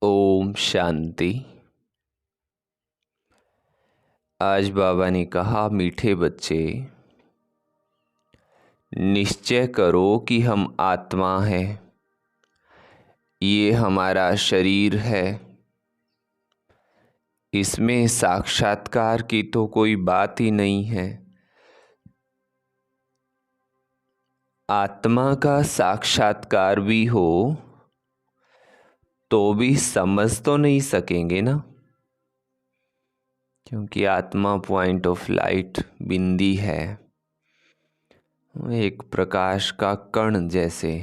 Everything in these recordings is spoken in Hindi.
ओम शांति। आज बाबा ने कहा, मीठे बच्चे, निश्चय करो कि हम आत्मा हैं। ये हमारा शरीर है। इसमें साक्षात्कार की तो कोई बात ही नहीं है। आत्मा का साक्षात्कार भी हो तो भी समझ तो नहीं सकेंगे ना, क्योंकि आत्मा पॉइंट ऑफ लाइट बिंदी है, एक प्रकाश का कण जैसे।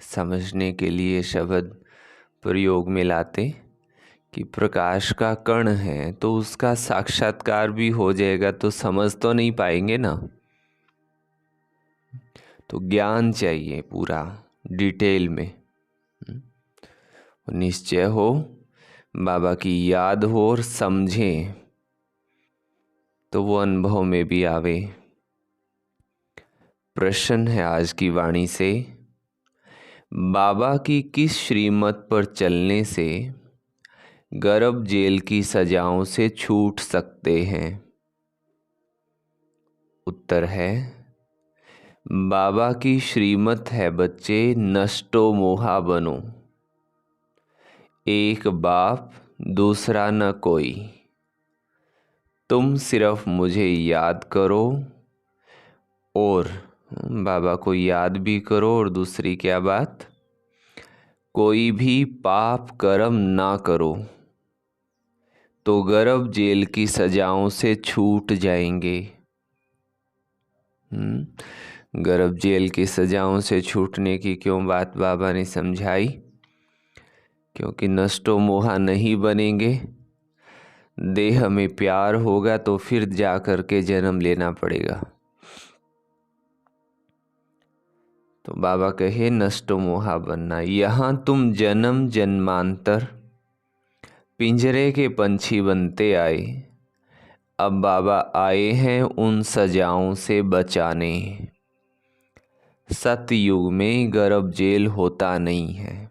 समझने के लिए शब्द प्रयोग में लाते कि प्रकाश का कण है, तो उसका साक्षात्कार भी हो जाएगा तो समझ तो नहीं पाएंगे ना। तो ज्ञान चाहिए पूरा डिटेल में। निश्चय हो, बाबा की याद हो और समझें तो वो अनुभव में भी आवे। प्रश्न है आज की वाणी से, बाबा की किस श्रीमत पर चलने से गर्भ जेल की सजाओं से छूट सकते हैं? उत्तर है, बाबा की श्रीमत है बच्चे, नष्टो मोहा बनो। एक बाप दूसरा न कोई, तुम सिर्फ मुझे याद करो और बाबा को याद भी करो। और दूसरी क्या बात, कोई भी पाप कर्म ना करो तो गर्भ जेल की सजाओं से छूट जाएंगे। गर्भ जेल की सजाओं से छूटने की क्यों बात बाबा ने समझाई? क्योंकि नष्टो मोहा नहीं बनेंगे, देह में प्यार होगा तो फिर जा कर के जन्म लेना पड़ेगा। तो बाबा कहे नष्टो मोहा बनना। यहाँ तुम जन्म जन्मांतर पिंजरे के पंछी बनते आए, अब बाबा आए हैं उन सजाओं से बचाने। सतयुग में गर्भ जेल होता नहीं है।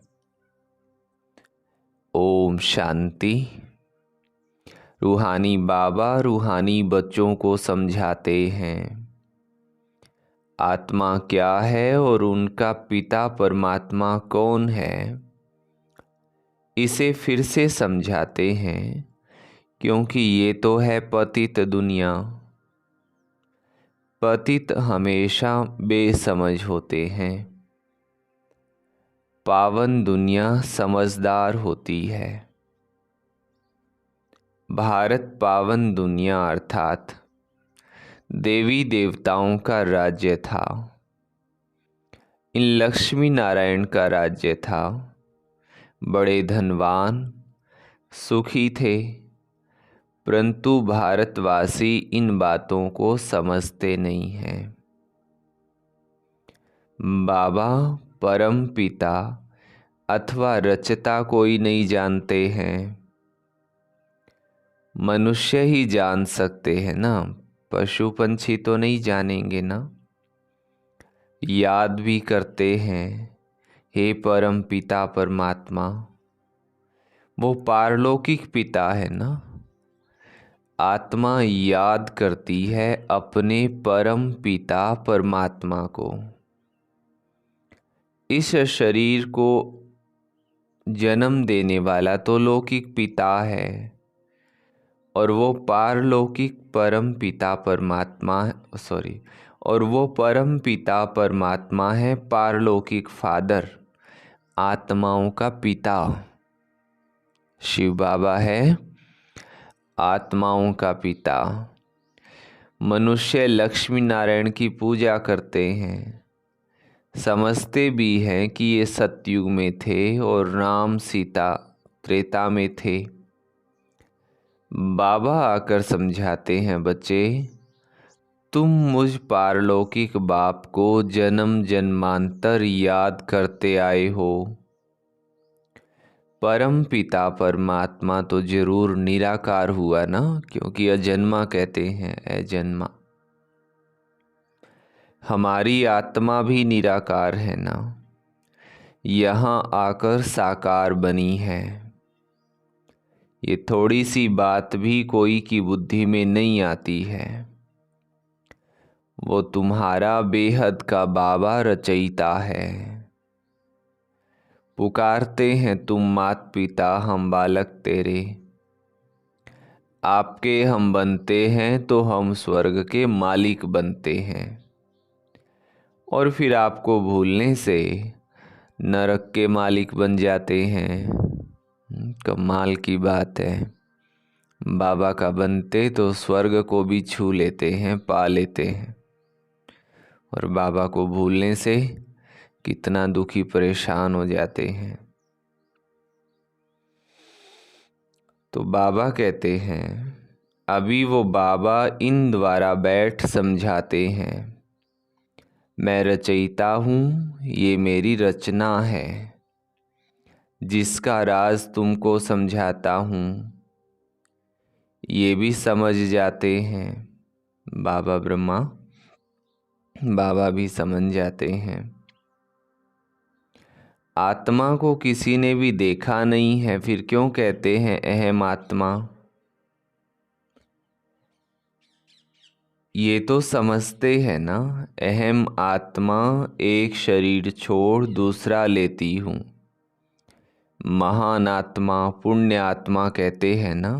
ओम शांति। रूहानी बाबा रूहानी बच्चों को समझाते हैं आत्मा क्या है और उनका पिता परमात्मा कौन है। इसे फिर से समझाते हैं क्योंकि ये तो है पतित दुनिया। पतित हमेशा बेसमझ होते हैं, पावन दुनिया समझदार होती है। भारत पावन दुनिया अर्थात देवी देवताओं का राज्य था। इन लक्ष्मी नारायण का राज्य था। बड़े धनवान सुखी थे, परंतु भारतवासी इन बातों को समझते नहीं हैं। बाबा परम पिता अथवा रचता कोई नहीं जानते हैं। मनुष्य ही जान सकते हैं ना, पशु पंछी तो नहीं जानेंगे ना। याद भी करते हैं, हे परम पिता परमात्मा। वो पारलौकिक पिता है ना। आत्मा याद करती है अपने परम पिता परमात्मा को। इस शरीर को जन्म देने वाला तो लौकिक पिता है और वो पारलौकिक परम पिता परमात्मा और वो परम पिता परमात्मा है पारलौकिक फादर, आत्माओं का पिता। शिव बाबा है आत्माओं का पिता। मनुष्य लक्ष्मी नारायण की पूजा करते हैं, समझते भी हैं कि ये सतयुग में थे और राम सीता त्रेता में थे। बाबा आकर समझाते हैं, बच्चे तुम मुझ पारलौकिक बाप को जन्म जन्मांतर याद करते आए हो। परम पिता परमात्मा तो जरूर निराकार हुआ ना, क्योंकि अजन्मा कहते हैं, अजन्मा। हमारी आत्मा भी निराकार है ना, यहाँ आकर साकार बनी है। ये थोड़ी सी बात भी कोई की बुद्धि में नहीं आती है। वो तुम्हारा बेहद का बाबा रचयिता है। पुकारते हैं तुम मात पिता हम बालक तेरे। आपके हम बनते हैं तो हम स्वर्ग के मालिक बनते हैं, और फिर आपको भूलने से नरक के मालिक बन जाते हैं। कमाल की बात है। बाबा का बनते तो स्वर्ग को भी छू लेते हैं, पा लेते हैं, और बाबा को भूलने से कितना दुखी परेशान हो जाते हैं। तो बाबा कहते हैं, अभी वो बाबा इन द्वारा बैठ समझाते हैं, मैं रचयिता हूँ, ये मेरी रचना है, जिसका राज तुमको समझाता हूँ। ये भी समझ जाते हैं, बाबा ब्रह्मा बाबा भी समझ जाते हैं। आत्मा को किसी ने भी देखा नहीं है, फिर क्यों कहते हैं अहम आत्मा? ये तो समझते हैं ना, अहम आत्मा एक शरीर छोड़ दूसरा लेती हूँ। महान आत्मा, पुण्य आत्मा कहते हैं ना।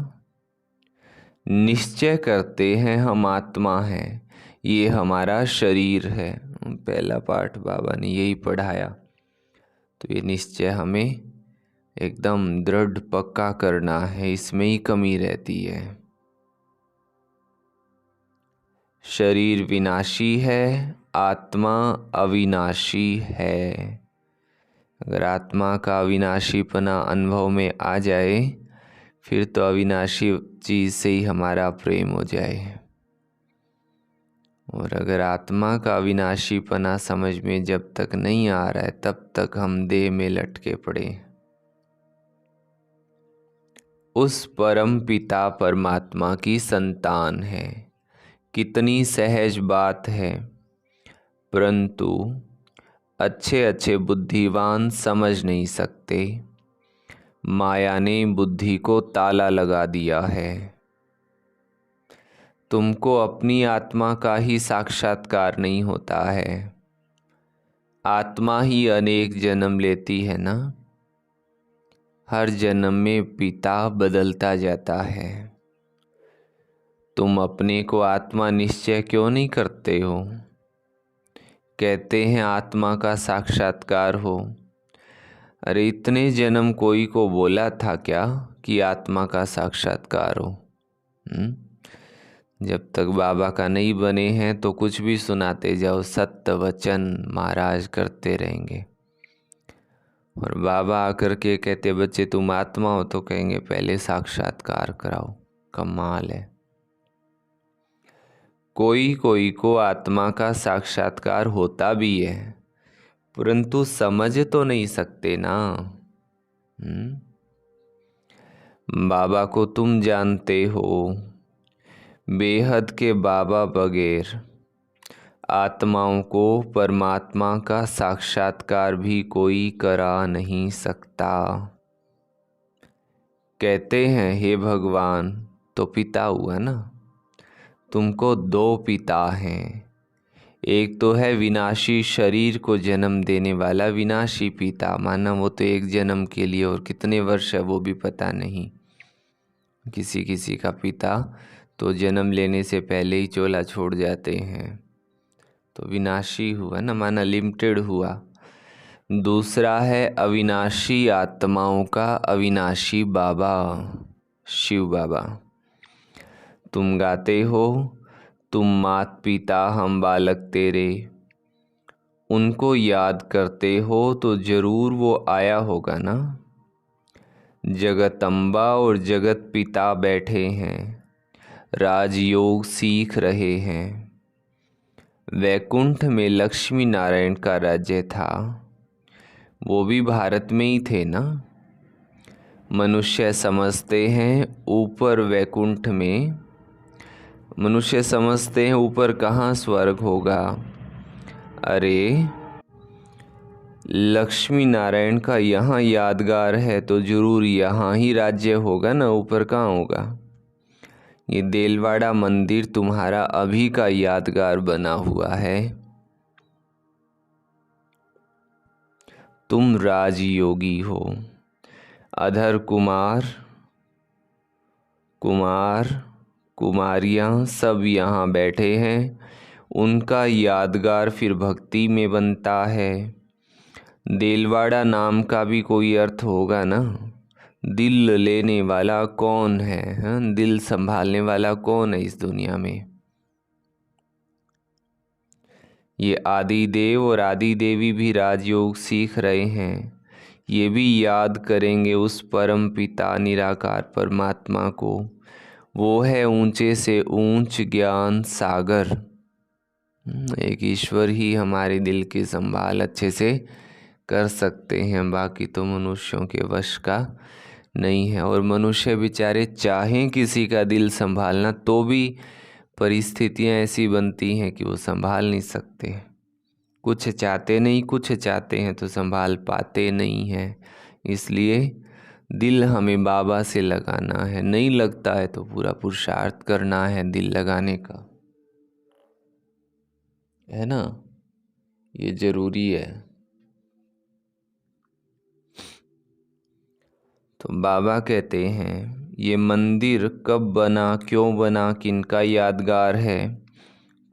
निश्चय करते हैं हम आत्मा हैं, ये हमारा शरीर है। पहला पाठ बाबा ने यही पढ़ाया। तो ये निश्चय हमें एकदम दृढ़ पक्का करना है, इसमें ही कमी रहती है। शरीर विनाशी है, आत्मा अविनाशी है। अगर आत्मा का अविनाशीपना अनुभव में आ जाए, फिर तो अविनाशी चीज़ से ही हमारा प्रेम हो जाए। और अगर आत्मा का अविनाशीपना समझ में जब तक नहीं आ रहा है, तब तक हम देह में लटके पड़े। उस परम पिता परमात्मा की संतान है। कितनी सहज बात है, परंतु अच्छे अच्छे बुद्धिवान समझ नहीं सकते। माया ने बुद्धि को ताला लगा दिया है। तुमको अपनी आत्मा का ही साक्षात्कार नहीं होता है। आत्मा ही अनेक जन्म लेती है ना। हर जन्म में पिता बदलता जाता है। तुम अपने को आत्मा निश्चय क्यों नहीं करते हो? कहते हैं आत्मा का साक्षात्कार हो। अरे इतने जन्म कोई को बोला था क्या कि आत्मा का साक्षात्कार हो? जब तक बाबा का नहीं बने हैं तो कुछ भी सुनाते जाओ, सत्य वचन महाराज करते रहेंगे। और बाबा आकर के कहते बच्चे तुम आत्मा हो, तो कहेंगे पहले साक्षात्कार कराओ। कमाल है। कोई कोई को आत्मा का साक्षात्कार होता भी है, परंतु समझ तो नहीं सकते ना। बाबा को तुम जानते हो, बेहद के बाबा बगैर आत्माओं को परमात्मा का साक्षात्कार भी कोई करा नहीं सकता। कहते हैं हे भगवान, तो पिता हुआ ना। तुमको दो पिता हैं। एक तो है विनाशी शरीर को जन्म देने वाला विनाशी पिता, माना वो तो एक जन्म के लिए, और कितने वर्ष है वो भी पता नहीं। किसी किसी का पिता तो जन्म लेने से पहले ही चोला छोड़ जाते हैं, तो विनाशी हुआ ना, माना लिमिटेड हुआ। दूसरा है अविनाशी आत्माओं का अविनाशी बाबा, शिव बाबा। तुम गाते हो तुम मात पिता हम बालक तेरे, उनको याद करते हो तो जरूर वो आया होगा ना। जगत अम्बा और जगत पिता बैठे हैं, राजयोग सीख रहे हैं। वैकुंठ में लक्ष्मी नारायण का राज्य था, वो भी भारत में ही थे ना। मनुष्य समझते हैं ऊपर वैकुंठ में, मनुष्य समझते हैं ऊपर कहाँ स्वर्ग होगा। अरे लक्ष्मी नारायण का यहाँ यादगार है तो जरूर यहाँ ही राज्य होगा ना, ऊपर कहाँ होगा। ये देलवाड़ा मंदिर तुम्हारा अभी का यादगार बना हुआ है। तुम राजयोगी हो। अधर कुमार, कुमारियाँ सब यहाँ बैठे हैं। उनका यादगार फिर भक्ति में बनता है। देलवाड़ा नाम का भी कोई अर्थ होगा ना। दिल लेने वाला कौन है, हाँ? दिल संभालने वाला कौन है इस दुनिया में। ये आदि देव और आदि देवी भी राजयोग सीख रहे हैं। ये भी याद करेंगे उस परम पिता निराकार परमात्मा को। वो है ऊंचे से ऊंच ज्ञान सागर। एक ईश्वर ही हमारे दिल की संभाल अच्छे से कर सकते हैं, बाकी तो मनुष्यों के वश का नहीं है। और मनुष्य बेचारे चाहें किसी का दिल संभालना तो भी परिस्थितियां ऐसी बनती हैं कि वो संभाल नहीं सकते। कुछ चाहते नहीं, कुछ चाहते हैं तो संभाल पाते नहीं हैं। इसलिए दिल हमें बाबा से लगाना है। नहीं लगता है तो पूरा पुरुषार्थ करना है दिल लगाने का, है ना। ये जरूरी है। तो बाबा कहते हैं ये मंदिर कब बना, क्यों बना, किनका यादगार है,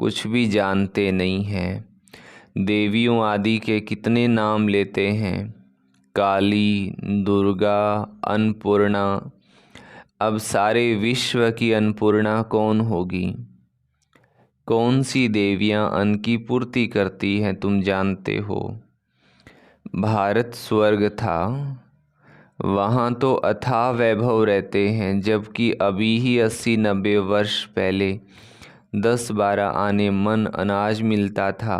कुछ भी जानते नहीं हैं। देवियों आदि के कितने नाम लेते हैं, काली, दुर्गा, अन्नपूर्णा। अब सारे विश्व की अन्नपूर्णा कौन होगी? कौन सी देवियां अन्न की पूर्ति करती हैं तुम जानते हो? भारत स्वर्ग था, वहाँ तो अथाह वैभव रहते हैं, जबकि अभी ही 80-90 वर्ष पहले 10-12 आने मन अनाज मिलता था,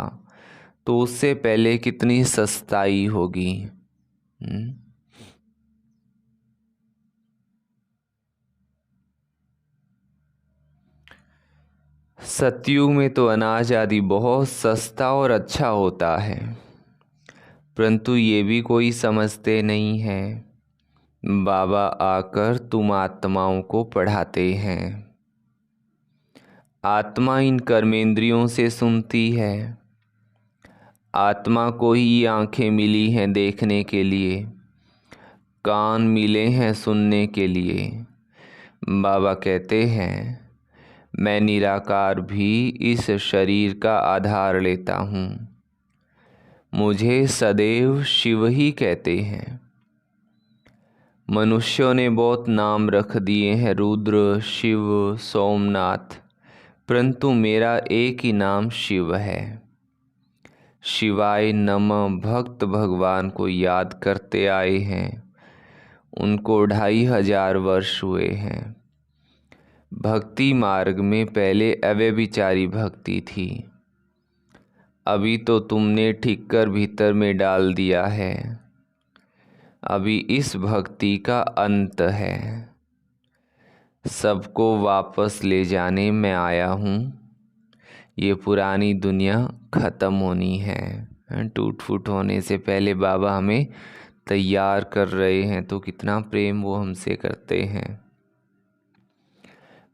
तो उससे पहले कितनी सस्ताई होगी। सतयुग में तो अनाज आदि बहुत सस्ता और अच्छा होता है, परंतु ये भी कोई समझते नहीं है। बाबा आकर तुम आत्माओं को पढ़ाते हैं। आत्मा इन कर्मेंद्रियों से सुनती है। आत्मा को ही आंखें मिली हैं देखने के लिए, कान मिले हैं सुनने के लिए। बाबा कहते हैं मैं निराकार भी इस शरीर का आधार लेता हूँ। मुझे सदैव शिव ही कहते हैं। मनुष्यों ने बहुत नाम रख दिए हैं, रुद्र, शिव, सोमनाथ, परंतु मेरा एक ही नाम शिव है। शिवाय नमः भक्त भगवान को याद करते आए हैं। उनको 2500 वर्ष हुए हैं। भक्ति मार्ग में पहले अव्यभिचारी भक्ति थी, अभी तो तुमने ठीक कर भीतर में डाल दिया है। अभी इस भक्ति का अंत है। सबको वापस ले जाने मैं आया हूँ। ये पुरानी दुनिया ख़त्म होनी है। टूट फूट होने से पहले बाबा हमें तैयार कर रहे हैं, तो कितना प्रेम वो हमसे करते हैं।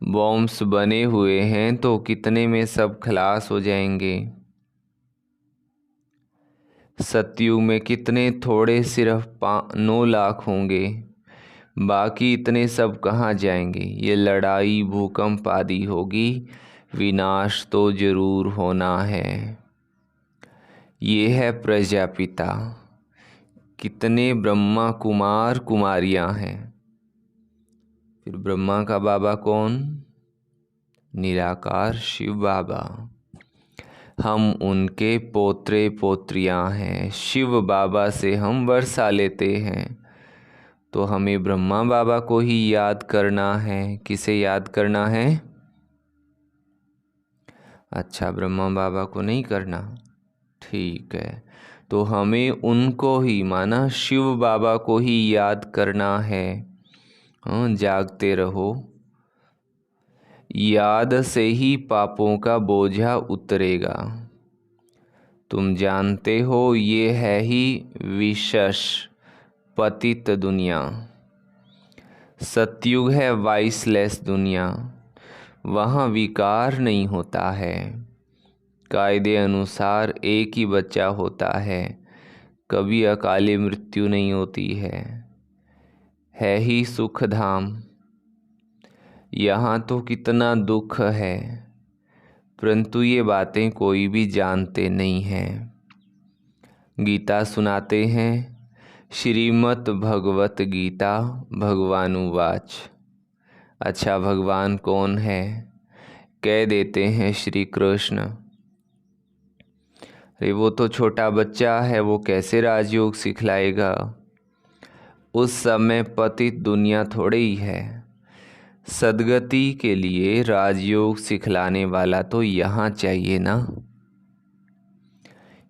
बॉम्ब्स बने हुए हैं तो कितने में सब खलास हो जाएंगे। सतयुग में कितने थोड़े सिर्फ 9 लाख होंगे, बाकी इतने सब कहाँ जाएंगे। ये लड़ाई भूकंप आदि होगी, विनाश तो जरूर होना है। ये है प्रजापिता। कितने ब्रह्मा कुमार कुमारियां हैं। फिर ब्रह्मा का बाबा कौन? निराकार शिव बाबा। हम उनके पोत्रे पोत्रियां हैं। शिव बाबा से हम वर्षा लेते हैं, तो हमें ब्रह्मा बाबा को ही याद करना है। किसे याद करना है? अच्छा, ब्रह्मा बाबा को नहीं करना, ठीक है। तो हमें उनको ही, माना शिव बाबा को ही याद करना है। जागते रहो। याद से ही पापों का बोझा उतरेगा। तुम जानते हो ये है ही विशेष पतित दुनिया। सतयुग है वाइसलेस दुनिया, वहाँ विकार नहीं होता है। कायदे अनुसार एक ही बच्चा होता है, कभी अकाली मृत्यु नहीं होती है ही सुख धाम। यहाँ तो कितना दुख है, परंतु ये बातें कोई भी जानते नहीं हैं। गीता सुनाते हैं, श्रीमद् भगवत गीता भगवानुवाच। अच्छा, भगवान कौन है? कह देते हैं श्री कृष्ण। अरे वो तो छोटा बच्चा है, वो कैसे राजयोग सिखलाएगा? उस समय पतित दुनिया थोड़ी ही है। सदगति के लिए राजयोग सिखलाने वाला तो यहाँ चाहिए ना।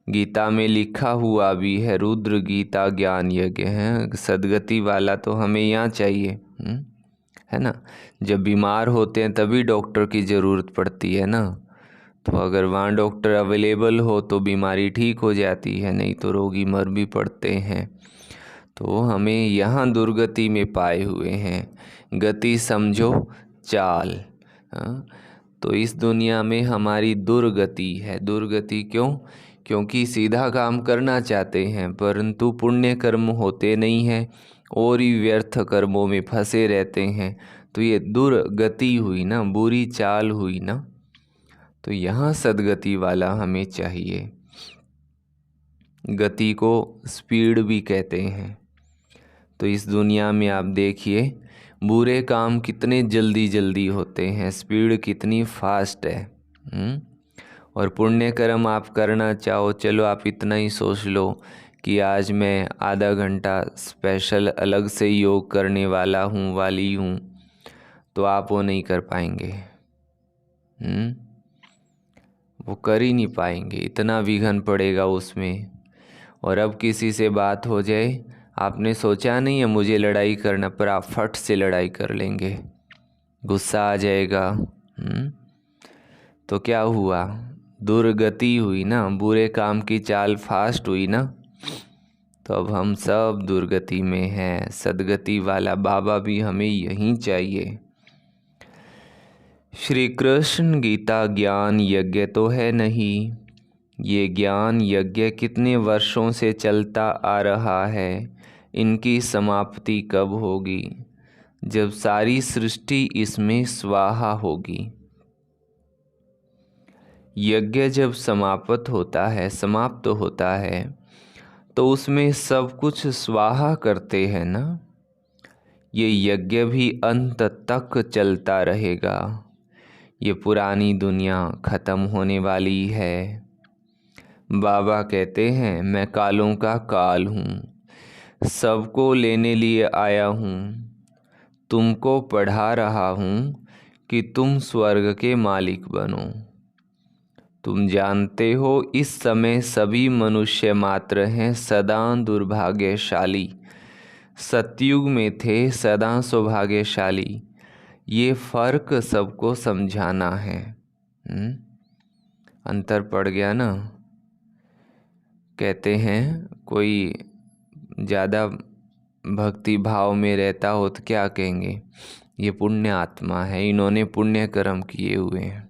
गीता में लिखा हुआ भी है, रुद्र गीता ज्ञान यज्ञ है। सदगति वाला तो हमें यहाँ चाहिए, है ना। जब बीमार होते हैं तभी डॉक्टर की ज़रूरत पड़ती है ना। तो अगर वहाँ डॉक्टर अवेलेबल हो तो बीमारी ठीक हो जाती है, नहीं तो रोगी मर भी पड़ते हैं। तो हमें यहाँ दुर्गति में पाए हुए हैं। गति समझो चाल। तो इस दुनिया में हमारी दुर्गति है। दुर्गति क्यों? क्योंकि सीधा काम करना चाहते हैं, परंतु पुण्य कर्म होते नहीं हैं और ही व्यर्थ कर्मों में फंसे रहते हैं। तो ये दुर्गति हुई ना, बुरी चाल हुई ना। तो यहाँ सदगति वाला हमें चाहिए। गति को स्पीड भी कहते हैं। तो इस दुनिया में आप देखिए, बुरे काम कितने जल्दी जल्दी होते हैं, स्पीड कितनी फास्ट है। और पुण्य कर्म आप करना चाहो, चलो आप इतना ही सोच लो कि आज मैं आधा घंटा स्पेशल अलग से योग करने वाला हूँ, वाली हूँ, तो आप वो नहीं कर पाएंगे। वो कर ही नहीं पाएंगे, इतना विघन पड़ेगा उसमें। और अब किसी से बात हो जाए, आपने सोचा नहीं है मुझे लड़ाई करना, पर आप फट से लड़ाई कर लेंगे, गुस्सा आ जाएगा। तो क्या हुआ? दुर्गति हुई ना, बुरे काम की चाल फास्ट हुई ना। तो अब हम सब दुर्गति में हैं। सदगति वाला बाबा भी हमें यहीं चाहिए। श्री कृष्ण गीता ज्ञान यज्ञ तो है नहीं। ये ज्ञान यज्ञ कितने वर्षों से चलता आ रहा है, इनकी समाप्ति कब होगी? जब सारी सृष्टि इसमें स्वाहा होगी। यज्ञ जब समाप्त होता है तो उसमें सब कुछ स्वाहा करते हैं ना। ये यज्ञ भी अंत तक चलता रहेगा। ये पुरानी दुनिया खत्म होने वाली है। बाबा कहते हैं, मैं कालों का काल हूँ, सबको लेने लिए आया हूँ। तुमको पढ़ा रहा हूँ कि तुम स्वर्ग के मालिक बनो। तुम जानते हो इस समय सभी मनुष्य मात्र हैं सदा दुर्भाग्यशाली। सतयुग में थे सदा सौभाग्यशाली। ये फर्क सबको समझाना है। अंतर पड़ गया ना। कहते हैं कोई ज़्यादा भक्ति भाव में रहता हो तो क्या कहेंगे, ये पुण्य आत्मा है, इन्होंने पुण्य कर्म किए हुए हैं।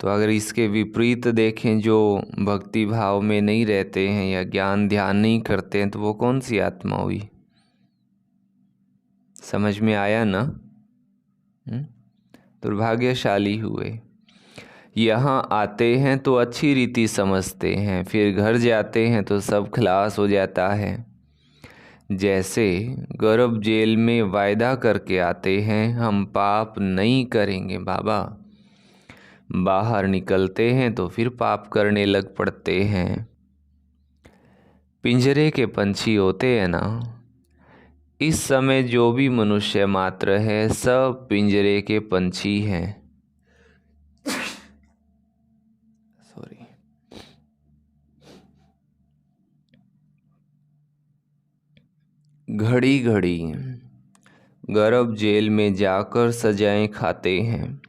तो अगर इसके विपरीत देखें, जो भक्ति भाव में नहीं रहते हैं या ज्ञान ध्यान नहीं करते हैं, तो वो कौन सी आत्मा हुई? समझ में आया ना? दुर्भाग्यशाली हुए। यहाँ आते हैं तो अच्छी रीति समझते हैं, फिर घर जाते हैं तो सब खलास हो जाता है। जैसे गर्भ जेल में वायदा करके आते हैं, हम पाप नहीं करेंगे बाबा, बाहर निकलते हैं तो फिर पाप करने लग पड़ते हैं। पिंजरे के पंछी होते हैं ना, इस समय जो भी मनुष्य मात्र है सब पिंजरे के पंछी हैं। सॉरी। घड़ी घड़ी गर्भ जेल में जाकर सजाएं खाते हैं,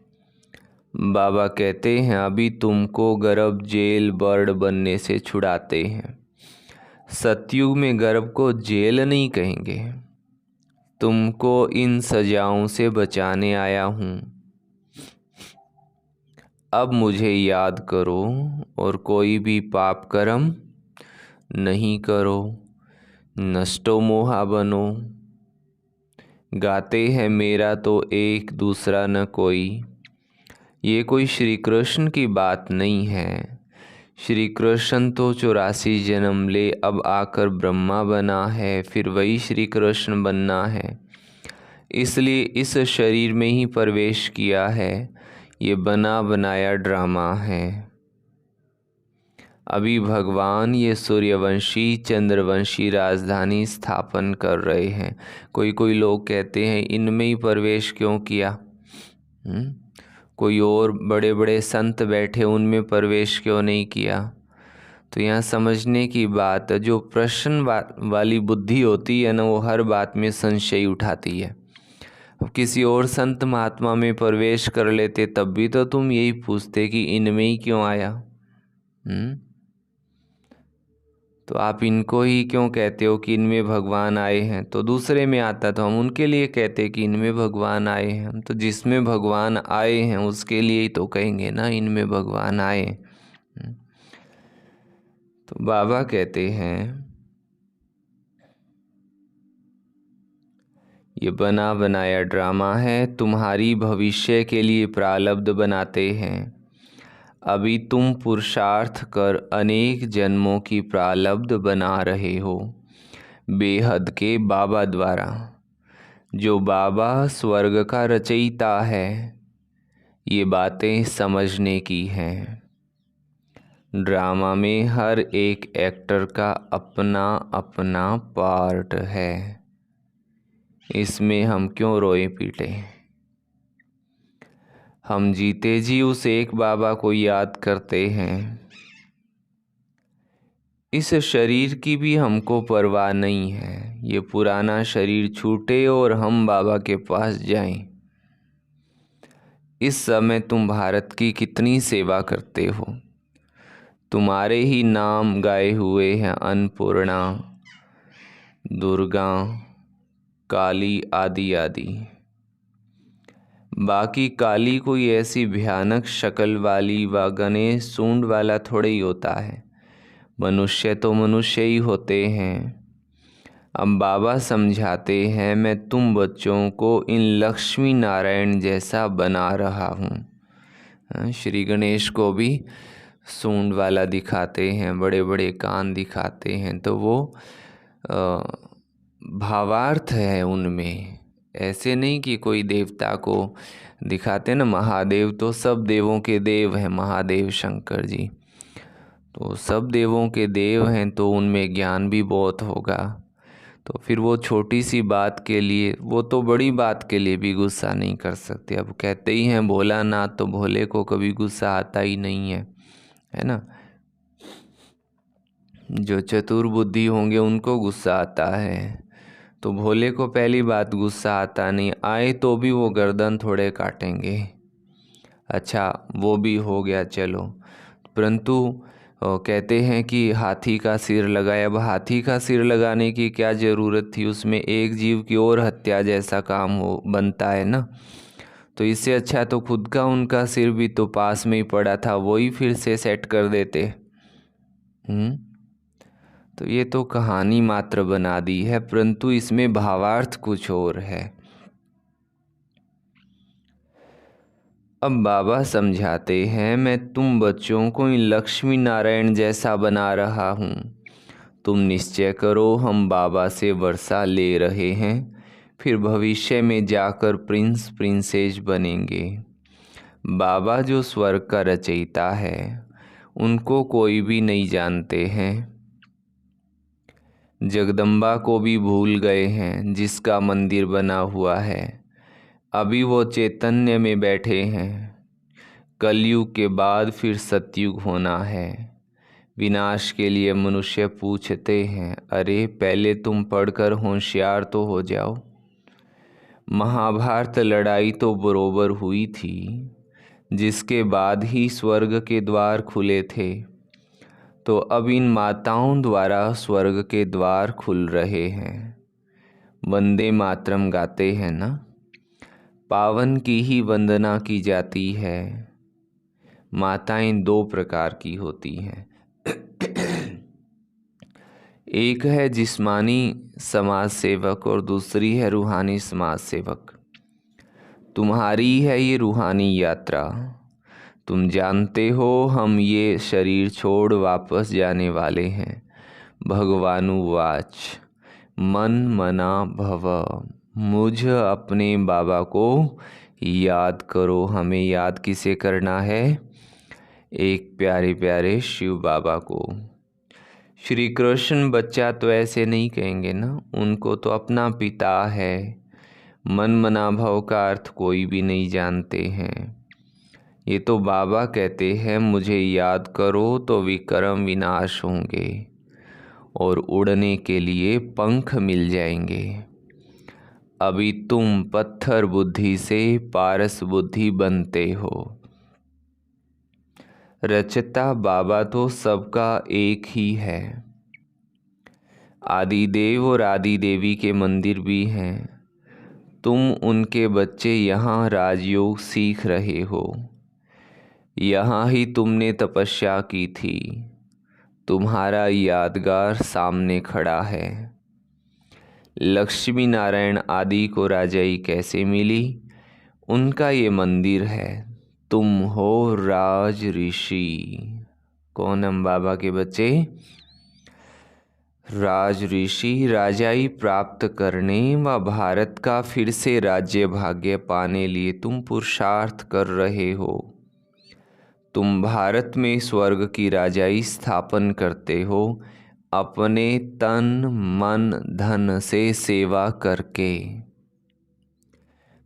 बाबा कहते हैं अभी तुमको गर्भ जेल बर्ड बनने से छुड़ाते हैं। सतयुग में गर्भ को जेल नहीं कहेंगे। तुमको इन सजाओं से बचाने आया हूँ। अब मुझे याद करो और कोई भी पाप कर्म नहीं करो। नष्टो मोहा बनो। गाते हैं मेरा तो एक दूसरा न कोई। ये कोई श्री कृष्ण की बात नहीं है। श्री कृष्ण तो 84 जन्म ले अब आकर ब्रह्मा बना है, फिर वही श्री कृष्ण बनना है, इसलिए इस शरीर में ही प्रवेश किया है। ये बना बनाया ड्रामा है। अभी भगवान ये सूर्यवंशी चंद्रवंशी राजधानी स्थापन कर रहे हैं। कोई लोग कहते हैं इनमें ही प्रवेश क्यों किया? कोई और बड़े बड़े संत बैठे उनमें प्रवेश क्यों नहीं किया? तो यहाँ समझने की बात, जो प्रश्न वाली बुद्धि होती है ना, वो हर बात में संशय उठाती है। अब किसी और संत महात्मा में प्रवेश कर लेते तब भी तो तुम यही पूछते कि इनमें ही क्यों आया। तो आप इनको ही क्यों कहते हो कि इनमें भगवान आए हैं? तो दूसरे में आता तो हम उनके लिए कहते कि इनमें भगवान आए हैं। हम तो जिसमें भगवान आए हैं उसके लिए ही तो कहेंगे ना इनमें भगवान आए। तो बाबा कहते हैं ये बना बनाया ड्रामा है, तुम्हारी भविष्य के लिए प्रारब्ध बनाते हैं। अभी तुम पुरुषार्थ कर अनेक जन्मों की प्रारब्ध बना रहे हो बेहद के बाबा द्वारा। जो बाबा स्वर्ग का रचयिता है, ये बातें समझने की हैं। ड्रामा में हर एक एक्टर का अपना अपना पार्ट है। इसमें हम क्यों रोए पीटे? हम जीते जी उस एक बाबा को याद करते हैं। इस शरीर की भी हमको परवाह नहीं है। ये पुराना शरीर छूटे और हम बाबा के पास जाएं। इस समय तुम भारत की कितनी सेवा करते हो। तुम्हारे ही नाम गाए हुए हैं अन्नपूर्णा, दुर्गा, काली आदि आदि। बाकी काली कोई ऐसी भयानक शक्ल वाली व गणेश सूंड वाला थोड़े ही होता है। मनुष्य तो मनुष्य ही होते हैं। अब बाबा समझाते हैं मैं तुम बच्चों को इन लक्ष्मी नारायण जैसा बना रहा हूँ। श्री गणेश को भी सूंड वाला दिखाते हैं, बड़े बड़े कान दिखाते हैं, तो वो भावार्थ है उनमें। ऐसे नहीं कि कोई देवता को दिखाते ना। महादेव तो सब देवों के देव हैं, महादेव शंकर जी तो सब देवों के देव हैं, तो उनमें ज्ञान भी बहुत होगा। तो फिर वो छोटी सी बात के लिए, वो तो बड़ी बात के लिए भी गुस्सा नहीं कर सकते। अब कहते ही हैं भोलानाथ, तो भोले को कभी गुस्सा आता ही नहीं है ना। जो चतुर बुद्धि होंगे उनको गुस्सा आता है, तो भोले को पहली बात गुस्सा आता नहीं। आए तो भी वो गर्दन थोड़े काटेंगे। अच्छा वो भी हो गया चलो, परंतु कहते हैं कि हाथी का सिर लगाया। अब हाथी का सिर लगाने की क्या ज़रूरत थी? उसमें एक जीव की और हत्या जैसा काम हो बनता है ना। तो इससे अच्छा तो खुद का उनका सिर भी तो पास में ही पड़ा था, वही फिर से सेट कर देते। तो ये तो कहानी मात्र बना दी है, परंतु इसमें भावार्थ कुछ और है। अब बाबा समझाते हैं मैं तुम बच्चों को इन लक्ष्मी नारायण जैसा बना रहा हूँ। तुम निश्चय करो हम बाबा से वर्षा ले रहे हैं, फिर भविष्य में जाकर प्रिंस प्रिंसेस बनेंगे। बाबा जो स्वर्ग का रचयिता है उनको कोई भी नहीं जानते हैं। जगदम्बा को भी भूल गए हैं जिसका मंदिर बना हुआ है। अभी वो चैतन्य में बैठे हैं। कलयुग के बाद फिर सतयुग होना है। विनाश के लिए मनुष्य पूछते हैं अरे पहले तुम पढ़कर होशियार तो हो जाओ। महाभारत लड़ाई तो बरोबर हुई थी, जिसके बाद ही स्वर्ग के द्वार खुले थे, तो अब इन माताओं द्वारा स्वर्ग के द्वार खुल रहे हैं। वंदे मातरम गाते हैं ना, पावन की ही वंदना की जाती है। माताएं दो प्रकार की होती हैं। एक है जिस्मानी समाज सेवक और दूसरी है रूहानी समाज सेवक। तुम्हारी है ये रूहानी यात्रा। तुम जानते हो हम ये शरीर छोड़ वापस जाने वाले हैं। भगवानुवाच मन मना भव। मुझ अपने बाबा को याद करो। हमें याद किसे करना है? एक प्यारे प्यारे शिव बाबा को। श्री कृष्ण बच्चा तो ऐसे नहीं कहेंगे ना, उनको तो अपना पिता है। मन मना भव का अर्थ कोई भी नहीं जानते हैं। ये तो बाबा कहते हैं मुझे याद करो तो विक्रम विनाश होंगे और उड़ने के लिए पंख मिल जाएंगे। अभी तुम पत्थर बुद्धि से पारस बुद्धि बनते हो। रचता बाबा तो सबका एक ही है। आदिदेव और आदि देवी के मंदिर भी हैं। तुम उनके बच्चे यहाँ राजयोग सीख रहे हो। यहाँ ही तुमने तपस्या की थी। तुम्हारा यादगार सामने खड़ा है। लक्ष्मी नारायण आदि को राजाई कैसे मिली? उनका ये मंदिर है। तुम हो राज ऋषि। कौन हम बाबा के बच्चे? राज ऋषि। राजाई प्राप्त करने व भारत का फिर से राज्य भाग्य पाने लिए तुम पुरुषार्थ कर रहे हो। तुम भारत में स्वर्ग की राजाई स्थापन करते हो अपने तन मन धन से सेवा करके।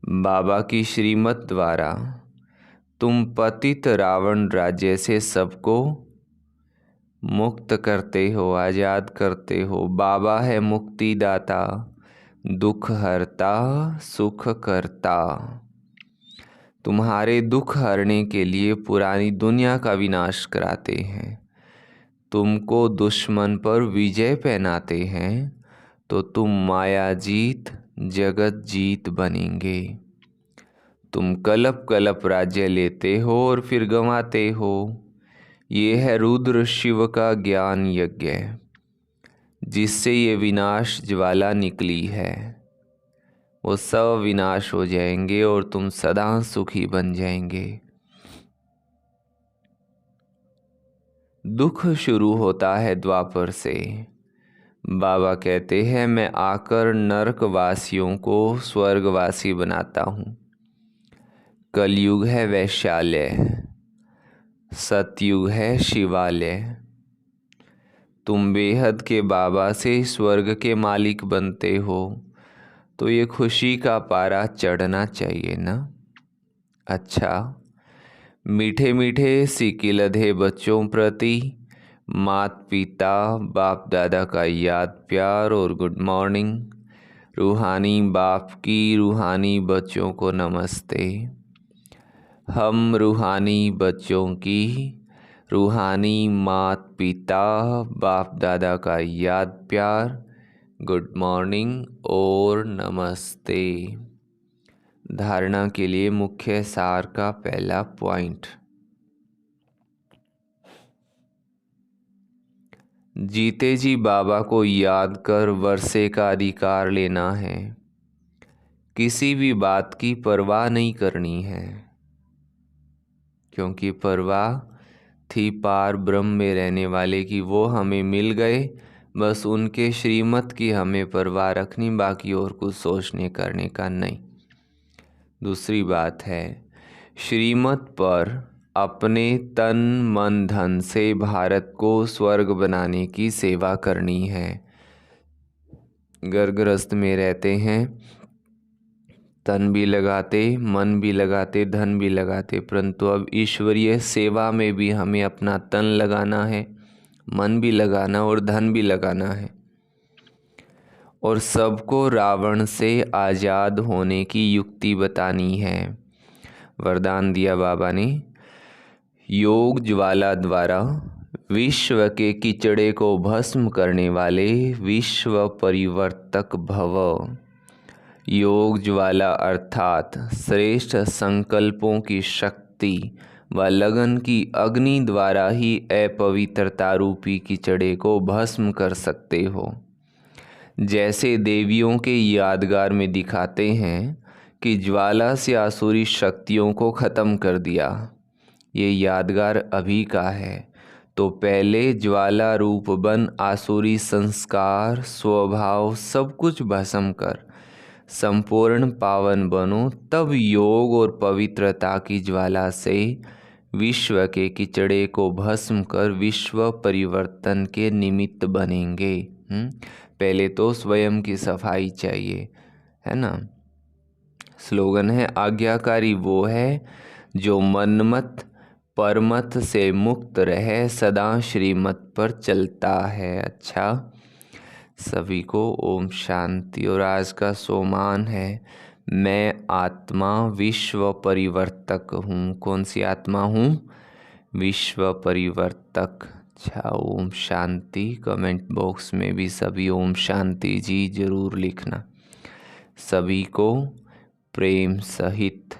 बाबा की श्रीमत द्वारा तुम पतित रावण राज्य से सबको मुक्त करते हो, आज़ाद करते हो। बाबा है मुक्तिदाता, दुख हरता, सुख करता। तुम्हारे दुख हरने के लिए पुरानी दुनिया का विनाश कराते हैं। तुमको दुश्मन पर विजय पहनाते हैं तो तुम माया जीत जगत जीत बनेंगे। तुम कलप कलप राज्य लेते हो और फिर गंवाते हो। ये है रुद्र शिव का ज्ञान यज्ञ, जिससे ये विनाश ज्वाला निकली है। वो सब विनाश हो जाएंगे और तुम सदा सुखी बन जाएंगे। दुख शुरू होता है द्वापर से। बाबा कहते हैं मैं आकर नरकवासियों को स्वर्गवासी बनाता हूँ। कलयुग है वैशाल्य, सतयुग है शिवालय। तुम बेहद के बाबा से स्वर्ग के मालिक बनते हो तो ये खुशी का पारा चढ़ना चाहिए ना। अच्छा, मीठे मीठे सिकिलधे बच्चों प्रति माता पिता बाप दादा का याद प्यार और गुड मॉर्निंग। रूहानी बाप की रूहानी बच्चों को नमस्ते। हम रूहानी बच्चों की रूहानी माता पिता बाप दादा का याद प्यार, गुड मॉर्निंग और नमस्ते। धारणा के लिए मुख्य सार का पहला पॉइंट। जीते जी बाबा को याद कर वर्षे का अधिकार लेना है। किसी भी बात की परवाह नहीं करनी है, क्योंकि परवाह थी पार ब्रह्म में रहने वाले की। वो हमें मिल गए, बस उनके श्रीमत की हमें परवाह रखनी, बाकी और कुछ सोचने करने का नहीं। दूसरी बात है, श्रीमत पर अपने तन मन धन से भारत को स्वर्ग बनाने की सेवा करनी है। गर्भगृहस्थ में रहते हैं, तन भी लगाते, मन भी लगाते, धन भी लगाते, परंतु अब ईश्वरीय सेवा में भी हमें अपना तन लगाना है, मन भी लगाना और धन भी लगाना है, और सबको रावण से आज़ाद होने की युक्ति बतानी है। वरदान दिया बाबा ने, योग ज्वाला द्वारा विश्व के कीचड़े को भस्म करने वाले विश्व परिवर्तक भव। योग ज्वाला अर्थात श्रेष्ठ संकल्पों की शक्ति व लगन की अग्नि द्वारा ही अपवित्रता रूपी कीचड़े को भस्म कर सकते हो। जैसे देवियों के यादगार में दिखाते हैं कि ज्वाला से आसुरी शक्तियों को ख़त्म कर दिया। ये यादगार अभी का है, तो पहले ज्वाला रूप बन आसुरी संस्कार स्वभाव सब कुछ भस्म कर संपूर्ण पावन बनो, तब योग और पवित्रता की ज्वाला से विश्व के कीचड़े को भस्म कर विश्व परिवर्तन के निमित्त बनेंगे। पहले तो स्वयं की सफाई चाहिए, है ना। स्लोगन है, आज्ञाकारी वो है जो मनमत परमत से मुक्त रहे, सदा श्रीमत पर चलता है। अच्छा, सभी को ओम शांति। और आज का सोमान है, मैं आत्मा विश्व परिवर्तक हूँ। कौन सी आत्मा हूँ? विश्व परिवर्तक। अच्छा, ओम शांति। कमेंट बॉक्स में भी सभी ओम शांति जी जरूर लिखना। सभी को प्रेम सहित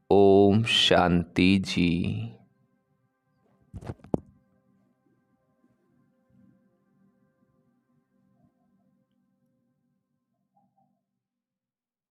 ओम शांति जी।